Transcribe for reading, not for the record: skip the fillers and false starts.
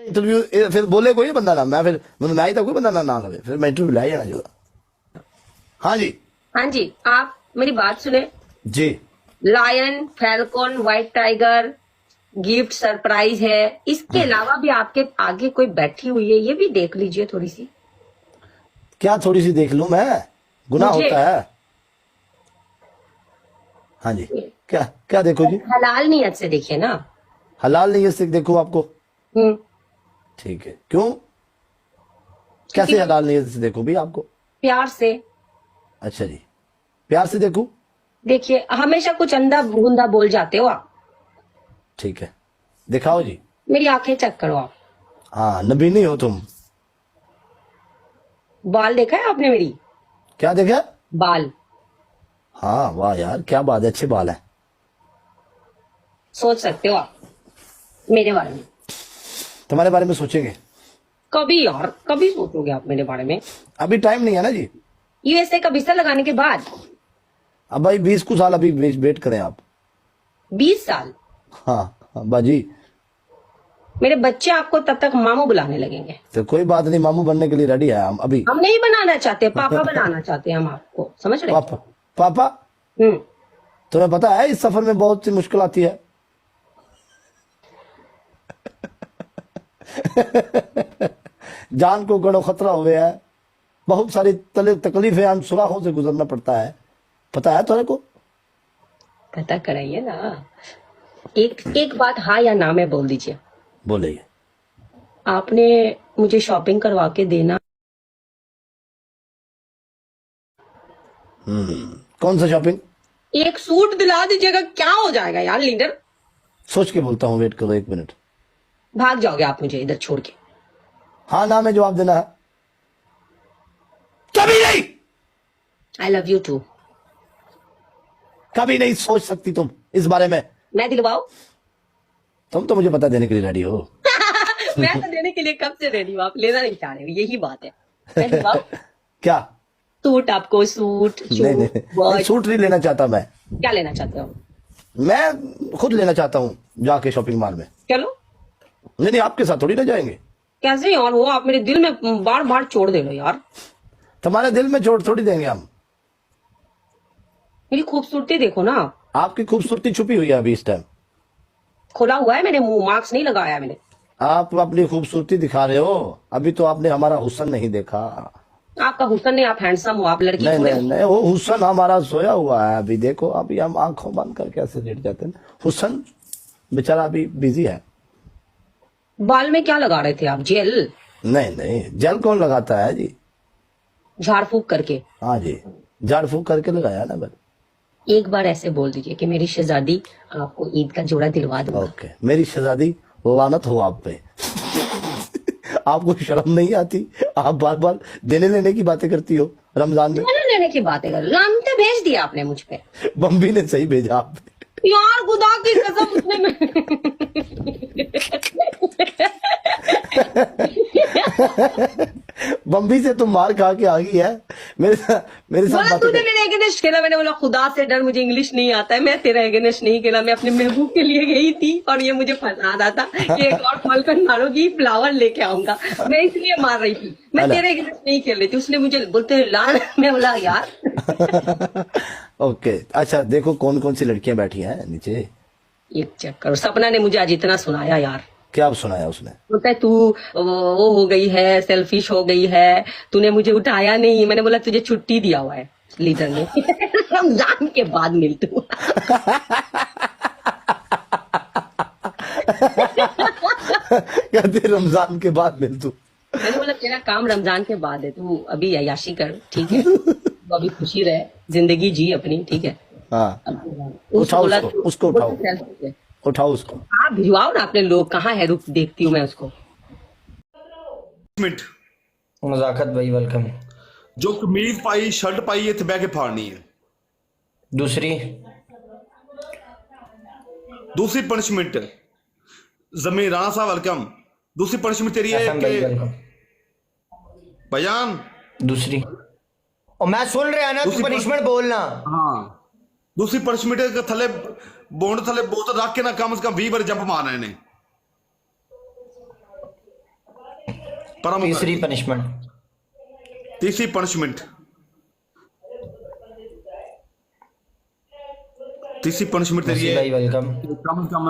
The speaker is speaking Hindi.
इंटरव्यू फिर बोले कोई बंदा ना मैं फिर मैं ही तो कोई बंदा ना लवे फिर मैं इंटरव्यू लाया जाना जो। हाँ जी। हाँ जी, आप मेरी बात सुने। जी। Lion, falcon, white tiger, gift surprise है। इसके अलावा भी आपके आगे कोई बैठी हुई है, ये भी देख लीजिए थोड़ी सी। क्या थोड़ी सी देख लूं मैं? गुनाह मुझे होता है। हाँ जी। क्या क्या देखो जी? हलाल नियत से देखिए ना। हलाल नहीं है सिर्फ देखो आपको। हम्म। ठीक है, क्यों? क्योंकि कैसे हलाल नहीं है से देखो भी आपको? प्यार से अच्छा जी, प्यार से देखूं? देखिए। हमेशा कुछ अंधा भूंदा बोल जाते हो आप। ठीक है, दिखाओ जी। मेरी आंखें चेक करो आप। हाँ, नबी नहीं हो तुम। बाल देखा है आपने मेरी? क्या देखा? बाल। हाँ वाह यार, क्या बात है, अच्छे बाल हैं। सोच सकते हो आप मेरे बारे में? तुम्हारे बारे में सोचेंगे कभी यार, कभी सोचोगे आप मेरे बारे में? अभी टाइम नहीं है ना जी। यूएसए का बिस्तर लगाने के बाद अब भाई 20 कुछ साल अभी वेट करें आप। 20 साल हाँ हाँ, बाजी। मेरे बच्चे आपको तब तक मामू बुलाने लगेंगे। तो कोई बात नहीं, मामू बनने के लिए रेडी है हम अभी। हम नहीं बनाना चाहते, पापा बनाना चाहते हैं हम आपको, समझ रहे? पापा पापा। हम्म। तुम्हें पता है इस सफर में बहुत सी मुश्किल आती है। जान को गड़ो खतरा हो गया है, बहुत सारी तकलीफें हम सुराखों से गुजरना पड़ता है। पता है तुम्हारे को? पता कराइए ना। एक एक बात हाँ या ना में बोल दीजिए। बोले। आपने मुझे शॉपिंग करवा के देना। कौन सा शॉपिंग? एक सूट दिला दीजिएगा, क्या हो जाएगा यार लीडर। सोच के बोलता हूँ, वेट करो 1 मिनट। भाग जाओगे आप मुझे इधर छोड़ के? हाँ ना में जवाब देना है। कभी नहीं, आई लव यू टू। कभी नहीं सोच सकती तुम इस बारे में। मैं दिलवाऊं? तुम तो मुझे पता देने के लिए रेडी हो। मैं तो देने के लिए कब से रेडी हूँ, आप लेना नहीं चाह रहे हो, यही बात है। मैं दिलवाऊं? क्या? सूट आपको, सूट नहीं नहीं, वॉच। सूट नहीं लेना चाहता मैं। क्या लेना चाहते हो? मैं खुद लेना चाहता हूँ जाके शॉपिंग मॉल में। चलो। नहीं नहीं, आपके साथ थोड़ी ना जाएंगे। कैसे यार, वो आप मेरे दिल में बार बार छोड़ दे रहे हो यार। तुम्हारे दिल में छोड़ थोड़ी देंगे हम। मेरी खूबसूरती देखो ना। आपकी खूबसूरती छुपी हुई है अभी इस टाइम। खुला हुआ है मैंने मुंह, मार्क्स नहीं लगाया मैंने। आप अपनी खूबसूरती दिखा रहे हो, अभी तो आपने हमारा हुस्न नहीं देखा। आपका हुस्न नहीं, आप हैंडसम हो, आप लड़की नहीं थोड़े नहीं हो। नहीं, वो हुस्न हमारा सोया हुआ है अभी। देखो अभी हम आंखों बंद करके ऐसे लेट जाते हैं, हुस्न बेचारा अभी बिजी है। बाल में क्या लगा रहे थे आप, जेल? नहीं नहीं, जल कौन लगाता है जी? झाड़ फूक करके? हाँ जी, झाड़ फूक करके लगाया ना बस। एक बार ऐसे बोल दीजिए कि मेरी शहजादी, आपको ईद का जोड़ा दिलवा दूंगा। ओके, मेरी शहजादी, लानत हो आप पे। आपको शर्म नहीं आती? आप बार बार देने लेने की बातें करती हो रमजान में। लेने लेने की बातें कर, लानते भेज दिया आपने मुझ पे। बम्बी ने सही भेजा आप पे। यार खुदा की कसम, उसने बम्बी से तुम मार खा के आ गई है मेरे साथ बोला बातें तूने कर। मेरे अगेंस्ट खेला। मैंने बोला खुदा से डर, मुझे इंग्लिश नहीं आता है, मैं तेरा अगेंस्ट नहीं खेला। मैं अपने महबूब के लिए गई थी और ये मुझे फंसा रहा था कि एक और फल कर मारोगी, फ्लावर लेके आऊंगा। मैं इसलिए मार रही थी, मैं अला। तेरे अगेंस्ट नहीं खेल रही थी। उसने मुझे बोलते लान, मैं बोला यार। ओके, अच्छा देखो कौन कौन सी लड़कियां बैठी हैं नीचे। एक चेक करो, सपना ने मुझे आज इतना सुनाया यार। क्या सुनाया उसने? बोलता है तू वो हो गई है, सेल्फिश हो गई है, तूने मुझे उठाया नहीं। मैंने बोला तुझे छुट्टी दिया हुआ है लीडर ने। रमजान के बाद मिल तू। कहते रमजान के बाद मिल तू। मैंने बोला तेरा काम रमजान के बाद है, तू अभी अय्याशी कर, ठीक है? तू अभी खुशी रहे, जिंदगी जी अपनी, ठीक है? हाँ, उसको उठाओ बोला उसको उठाओ, उठाओ उसको। आप भिजवाओ ना अपने लोग, कहाँ है, रुक देखती हूँ मैं उसको। मिनट मुज़ाकत भाई वेलकम। जो कमीज पाई शर्ट पाई इत्थे बह के फाड़नी है। दूसरी दूसरी पनिशमेंट जमीन राणा साहब वेलकम। दूसरी पनिशमेंट तेरी है एफएम भाई कि वेलकम। बयान दूसरी और मैं सुन रहा ना, तू दूसरी पनिशमेंट बोलना। हाँ, दूसरी पनिशमेंट है कि थले बोंड थले बोतल रख के ना कम से कम 20 बार जंप मारना इन्हें। परम तीसरी पनिशमेंट। तीसरी पनिशमेंट तेरी मसीह है भाई वेलकम। कम से कम